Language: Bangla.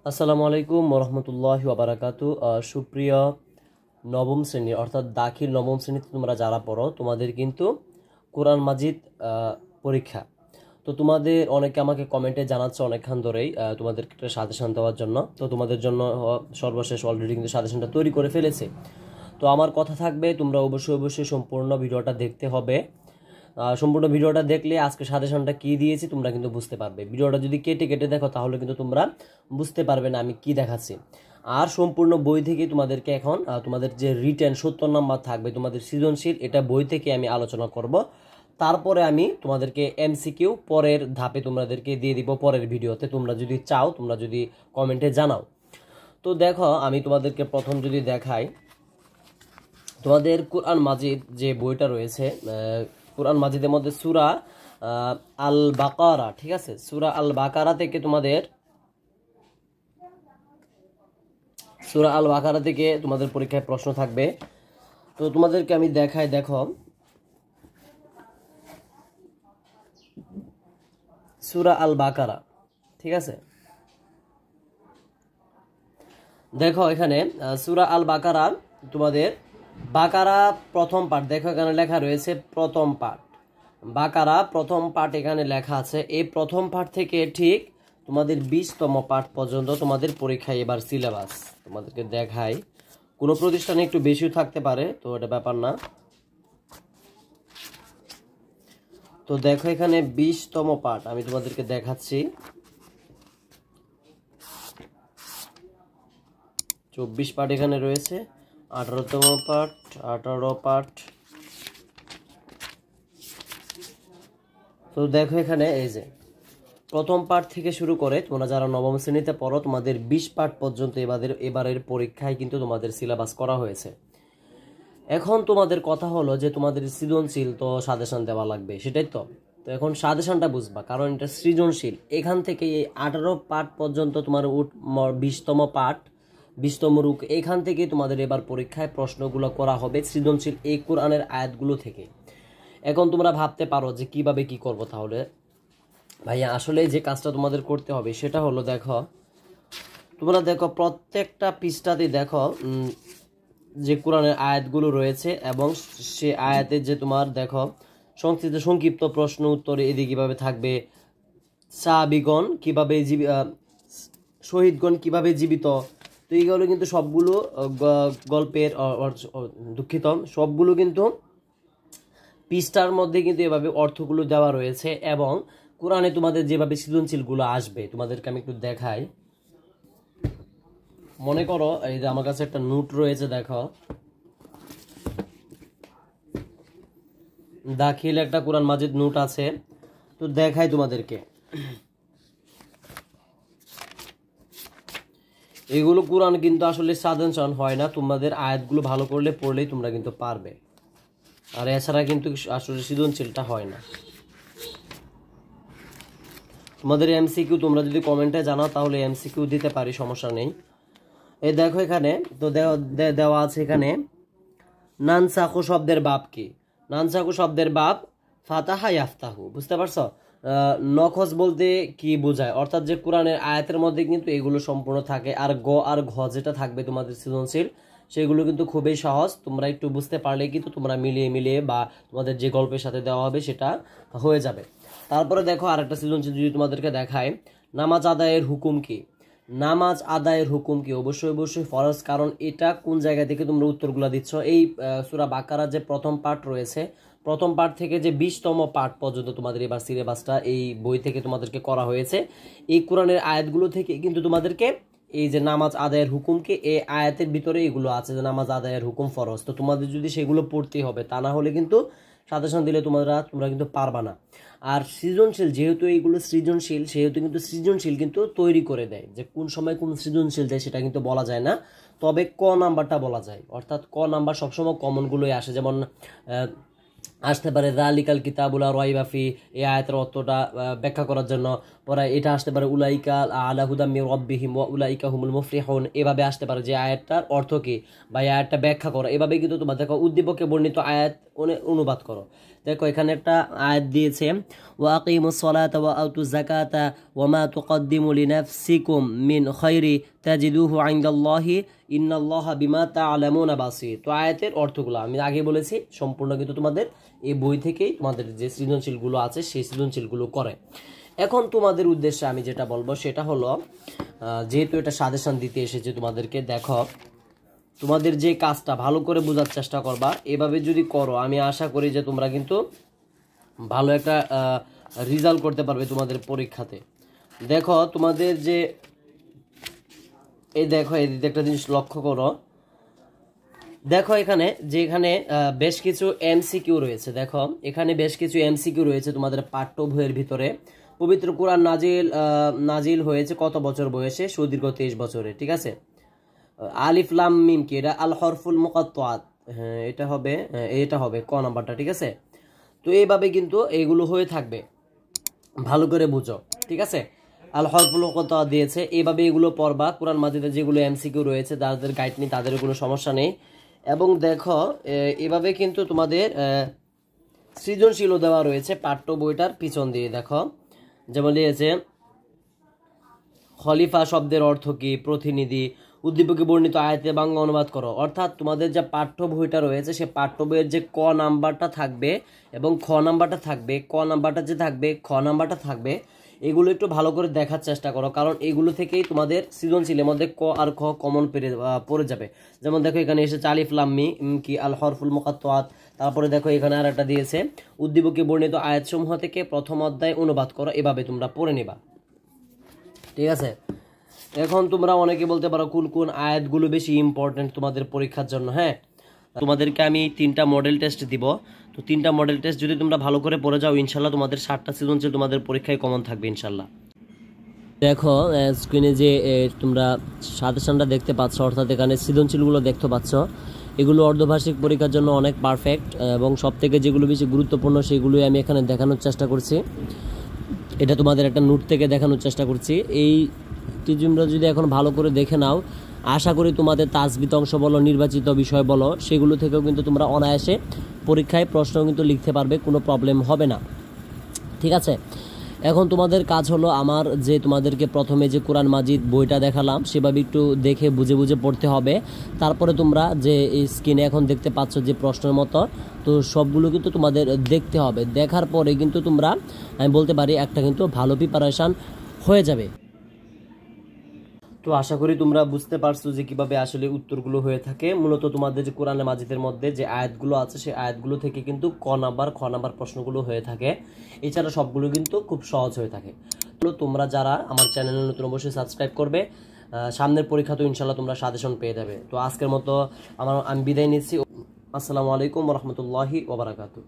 আসসালামু আলাইকুম রহমতুল্লাহি ওয়া বারাকাতু। সুপ্রিয় নবম শ্রেণী অর্থাৎ দাখিল নবম শ্রেণীতে তোমরা যারা পড়ো তোমাদের কিন্তু কোরআন মাজিদ পরীক্ষা। তো তোমাদের অনেকে আমাকে কমেন্টে জানাচ্ছে অনেকক্ষণ ধরেই তোমাদেরকে একটা সাজেশন দেওয়ার জন্য। তো তোমাদের জন্য সর্বশেষ অলরেডি কিন্তু সাজেশনটা তৈরি করে ফেলেছে। তো আমার কথা থাকবে, তোমরা অবশ্যই সম্পূর্ণ ভিডিওটা দেখতে হবে। সম্পূর্ণ ভিডিওটা দেখলে আজকে সাজেশনটা কি দিয়েছি তোমরা কিন্তু বুঝতে পারবে। ভিডিওটা যদি কেটে কেটে দেখো তাহলে কিন্তু তোমরা বুঝতে পারবে না আমি কি দেখাচ্ছি। আর সম্পূর্ণ বই থেকে তোমাদেরকে এখন তোমাদের যে রিটেন 70 নাম্বার থাকবে তোমাদের সৃজনশীল, এটা বই থেকে আমি আলোচনা করব। তারপরে আমি তোমাদেরকে এমসিকিউ পরের ধাপে তোমাদেরকে দিয়ে দিব পরের ভিডিওতে। তোমরা যদি চাও, তোমরা যদি কমেন্টে জানাও। তো দেখো, আমি তোমাদেরকে প্রথম যদি দেখাই, তোমাদের কোরআন মাজিদ যে বইটা রয়েছে, কোরআন মাজিদের মধ্যে সূরা আল বাকারা, ঠিক আছে, সূরা আল বাকারা থেকে তোমাদের পরীক্ষায় প্রশ্ন থাকবে। তো তোমাদেরকে আমি দেখাই, দেখো সূরা আল বাকারা, ঠিক আছে। দেখো এখানে সূরা আল বাকারা, তোমাদের বাকারা প্রথম পার্ট, দেখো এখানে লেখা রয়েছে প্রথম পার্ট, বাকারা প্রথম পার্ট এখানে লেখা আছে। এই প্রথম পার্ট থেকে ঠিক তোমাদের 20তম পার্ট পর্যন্ত তোমাদের পরীক্ষায় এবার সিলেবাস তোমাদেরকে দেখাই। কোনো প্রতিষ্ঠানে একটু বেশিও থাকতে পারে, তো এটা ব্যাপার না। তো দেখো এখানে 20তম পার্ট আমি তোমাদেরকে দেখাচ্ছি। 24 পার্ট এখানে রয়েছে, 18তম পার্ট, 18 পার্ট। তো দেখো এখানে এই যে প্রথম পার্ট থেকে শুরু করে তোমরা যারা নবম শ্রেণীতে পড়ো তোমাদের 20 পার্ট পর্যন্ত এবারের পরীক্ষায় কিন্তু তোমাদের সিলেবাস করা হয়েছে। এখন তোমাদের কথা হলো যে তোমাদের সৃজনশীল তো সাজেশন দেওয়া লাগবে, সেটাই তো। তো এখন সাজেশনটা বুঝবা, কারণ এটা সৃজনশীল। এখান থেকে এই 18 পার্ট পর্যন্ত তোমার 20তম পার্ট, 20তম রুক, এখান থেকে তোমাদের এবার পরীক্ষায় প্রশ্নগুলো করা হবে সৃজনশীল এই কোরআনের আয়াতগুলো থেকে। এখন তোমরা ভাবতে পারো যে কিভাবে কি করব। তাহলে ভাইয়া আসলে যে কাজটা তোমাদের করতে হবে সেটা হলো, দেখো তোমরা দেখো প্রত্যেকটা পৃষ্ঠাতে দেখো যে কোরআনের আয়াতগুলো রয়েছে, এবং সে আয়াতের যে তোমার দেখো সংক্ষিপ্ত প্রশ্ন উত্তর এদিকে কিভাবে থাকবে, সাহাবীগণ কিভাবে শহীদগণ কিভাবে জীবিত। তো এইগুলো কিন্তু সবগুলো গল্পের দুঃখিত, সবগুলো কিন্তু পৃষ্ঠার মধ্যে কিন্তু এভাবে অর্থগুলো দেওয়া রয়েছে। এবং কোরআনে তোমাদের যেভাবে সৃজনশীলগুলো আসবে তোমাদেরকে আমি একটু দেখাই। মনে করো এই যে আমার কাছে একটা নোট রয়েছে, দেখো দাখিল একটা কোরআন মাজিদ নোট আছে। তো দেখাই তোমাদেরকে, এগুলো কোরআন কিন্তু আসলে সাজেশন হয় না, তোমাদের আয়াতগুলো ভালো করলে পড়লেই তোমরা কিন্তু পারবে। আর এছাড়া কিন্তু আসলে সৃজনশীলটা হয় না। তোমাদের এমসিকিউ তোমরা যদি কমেন্টে জানাও তাহলে এমসিকিউ দিতে পারি, সমস্যা নেই। এই দেখো এখানে তো দেওয়া আছে এখানে নানসাখু শব্দের বাপ কি। নানসাখু শব্দের বাপ ফাতাহা ইয়াফতাহু, বুঝতে পারছো? নখজ বলতে কি বোঝায়, অর্থাৎ যে কোরআনের আয়াতের মধ্যে কিন্তু এগুলো সম্পূর্ণ থাকে। আর গ আর ঘ যেটা থাকবে তোমাদের সৃজনশীল, সেগুলো কিন্তু খুবই সহজ। তোমরা একটু বুঝতে পারলে কিন্তু তোমরা মিলিয়ে বা তোমাদের যে গল্পের সাথে দেওয়া হবে সেটা হয়ে যাবে। তারপরে দেখো আরেকটা সৃজনশীল যদি তোমাদেরকে দেখায়, নামাজ আদায়ের হুকুম কি। নামাজ আদায়ের হুকুম কি, অবশ্যই ফরজ। কারণ এটা কোন জায়গা থেকে তোমরা উত্তরগুলো দিচ্ছ, এই সূরা বাকারার যে প্রথম পার্ট রয়েছে, প্রথম পার্ট থেকে যে 20তম পার্ট পর্যন্ত তোমাদের এবার সিলেবাসটা এই বই থেকে তোমাদেরকে করা হয়েছে। এই কোরআনের আয়াতগুলো থেকে কিন্তু তোমাদেরকে এই যে নামাজ আদায়ের হুকুমকে, এই আয়াতের ভিতরে এগুলো আছে যে নামাজ আদায়ের হুকুম ফরজ। তো তোমাদের যদি সেগুলো পড়তে হবে, তা না হলে কিন্তু সাজেশন দিলে তোমরা কিন্তু পারবা না। আর সৃজনশীল যেহেতু এইগুলো সৃজনশীল, সেহেতু কিন্তু সৃজনশীল কিন্তু তৈরি করে দেয়, যে কোন সময় কোন সৃজনশীল দেয় সেটা কিন্তু বলা যায় না, তবে ক নাম্বারটা বলা যায়। অর্থাৎ ক নাম্বার সবসময় কমনগুলোই আসে। যেমন আসতে পারে যালিকাল কিতাবুল লা রাইবা ফি, এই আয়াতের অর্থটা ব্যাখ্যা করার জন্য। পরে এটা আসতে পারে উলাইকা আলা হুদাম মির রাব্বিহিম ওয়া উলাইকা হুমুল মুফলিহুন, এভাবে আসতে পারে যে আয়াতটার অর্থ কি বা এই আয়াতটা ব্যাখ্যা করো। এভাবে কিন্তু তোমার দেখো উদ্দীপকে বর্ণিত আয়াত অনুবাদ করো। দেখো এখানে একটা আয়াত দিয়েছে, ওয়া আকিমুস সালাতা ওয়া আতুজ যাকাতা ওয়া মা তুকদ্দিমু লিনাফসিকুম মিন খায়রি তাজিদুহু ইনদাল্লাহি ইন্নাল্লাহা বিমা তা'লামুনা বাসীর। তো আয়াতের অর্থগুলো আমি আগে বলেছি, সম্পূর্ণ কিন্তু তোমাদের এই বই থেকেই তোমাদের যে সৃজনশীলগুলো আছে সেই সৃজনশীলগুলো করে। এখন তোমাদের উদ্দেশ্যে আমি যেটা বলবো সেটা হলো, যেহেতু এটা সাজেশন দিতে এসেছে তোমাদেরকে, দেখো তোমাদের যে কাজটা ভালো করে বোঝার চেষ্টা করবা, এভাবে যদি করো আমি আশা করি যে তোমরা কিন্তু ভালো একটা রেজাল্ট করতে পারবে তোমাদের পরীক্ষাতে। দেখো তোমাদের যে এই দেখো এই একটা জিনিস লক্ষ্য করো, দেখো এখানে বেশ কিছু এমসিকিউ রয়েছে। দেখো এখানে বেশ কিছু এমসিকিউ রয়েছে তোমাদের পাঠ্য বইয়ের ভিতরে। পবিত্র কোরআন নাজিল হয়েছে কত বছর বয়সে? সুদীর্ঘ 23 বছরে। ঠিক আছে, আলিফ লাম মিম কি? এটা আল হরফুল মুকাত্তাআত। হ্যাঁ এটা হবে ক নাম্বারটা। ঠিক আছে, তো এইভাবে কিন্তু এগুলো হয়ে থাকবে, ভালো করে বুঝো। ঠিক আছে, আল হরফুল মুকাত্তাআত দিয়েছে, এইভাবে এগুলো পড়বা। কোরআন মাজিদে যেগুলো এমসিকিউ রয়েছে যাদের গাইড নেই তাদের কোনো সমস্যা নেই। এবং দেখো এভাবে কিন্তু তোমাদের সৃজনশীলও দেওয়া রয়েছে পাঠ্য বইটার পিছন দিয়ে। দেখো যেমন দিয়েছে খলিফা শব্দের অর্থ কি, প্রতিনিধি, উদ্দীপকে বর্ণিত আয়াতে বাংলা অনুবাদ করো। অর্থাৎ তোমাদের যে পাঠ্য বইটা রয়েছে সে পাঠ্য বইয়ের যে ক নাম্বারটা থাকবে এবং খ নাম্বারটা থাকবে, ক নাম্বারটা যে থাকবে, খ নাম্বারটা থাকবে, এগুলো একটু ভালো করে দেখার চেষ্টা করো, কারণ এগুলো থেকেই তোমাদের সৃজনশীলের মধ্যে ক আর খ কমন পড়ে যাবে। যেমন দেখো এখানে এসেছে আলিফ লাম মিম কি আল হরফুল মুকাত্তাআত। তারপরে দেখো এখানে আর একটা দিয়েছে উদ্দীপকে বর্ণিত আয়াতসমূহ থেকে প্রথম অধ্যায় অনুবাদ করো। এভাবে তোমরা পড়ে নিবা। ঠিক আছে, এখন তোমরা অনেকে বলতে পারো কোন কোন আয়াতগুলো বেশি ইম্পর্টেন্ট তোমাদের পরীক্ষার জন্য। হ্যাঁ, তোমাদেরকে আমি 3টা মডেল টেস্ট দিব। তো 3টা মডেল টেস্ট যদি তোমরা ভালো করে পড়ে যাও, ইনশাল্লাহ তোমাদের 7টা সৃজনশীল তোমাদের পরীক্ষায় কমন থাকবে ইনশাল্লাহ। দেখো স্ক্রিনে যে তোমরা সাজেশনটা দেখতে পাচ্ছ, অর্থাৎ এখানে সৃজনশীলগুলো দেখতে পাচ্ছ, এগুলো অর্ধবার্ষিক পরীক্ষার জন্য অনেক পারফেক্ট এবং সব থেকে যেগুলো বেশি গুরুত্বপূর্ণ সেগুলোই আমি এখানে দেখানোর চেষ্টা করছি। এটা তোমাদের একটা নোট থেকে দেখানোর চেষ্টা করছি। এই তোমরা যদি এখন ভালো করে দেখে নাও, আশা করি তোমাদের তাজবিদ অংশ বলো, নির্বাচিত বিষয় বলো, সেগুলো থেকেও কিন্তু তোমরা অনায়াসে পরীক্ষায় প্রশ্ন কিন্তু লিখতে পারবে, কোনো প্রবলেম হবে না। ঠিক আছে, এখন তোমাদের কাজ হলো আমার যে তোমাদেরকে প্রথমে যে কোরআন মাজিদ বইটা দেখালাম সেভাবে একটু দেখে বুঝে বুঝে পড়তে হবে। তারপরে তোমরা যে স্ক্রিনে এখন দেখতে পাচ্ছ যে প্রশ্নের মতো, তো সবগুলো কিন্তু তোমাদের দেখতে হবে। দেখার পরে কিন্তু তোমরা, আমি বলতে পারি, একটা কিন্তু ভালো প্রিপারেশান হয়ে যাবে। তো আশা করি তোমরা বুঝতে পারছো যে কিভাবে আসলে উত্তরগুলো হয়ে থাকে। মূলত তোমাদের যে কোরআনে মাজিদের মধ্যে যে আয়াতগুলো আছে সেই আয়াতগুলো থেকে কিন্তু ক নাম্বার খ নাম্বার প্রশ্নগুলো হয়ে থাকে। এছাড়া সবগুলো কিন্তু খুব সহজ হয়ে থাকে। তো তোমরা যারা আমার চ্যানেলে নতুন অবশ্যই সাবস্ক্রাইব করবে। সামনের পরীক্ষা তো ইনশাল্লাহ তোমরা সাজেশন পেয়ে যাবে। তো আজকের মতো আমি বিদায় নিচ্ছি। আসসালামু আলাইকুম ওয়া রাহমাতুল্লাহি ওয়া বারাকাতুহু।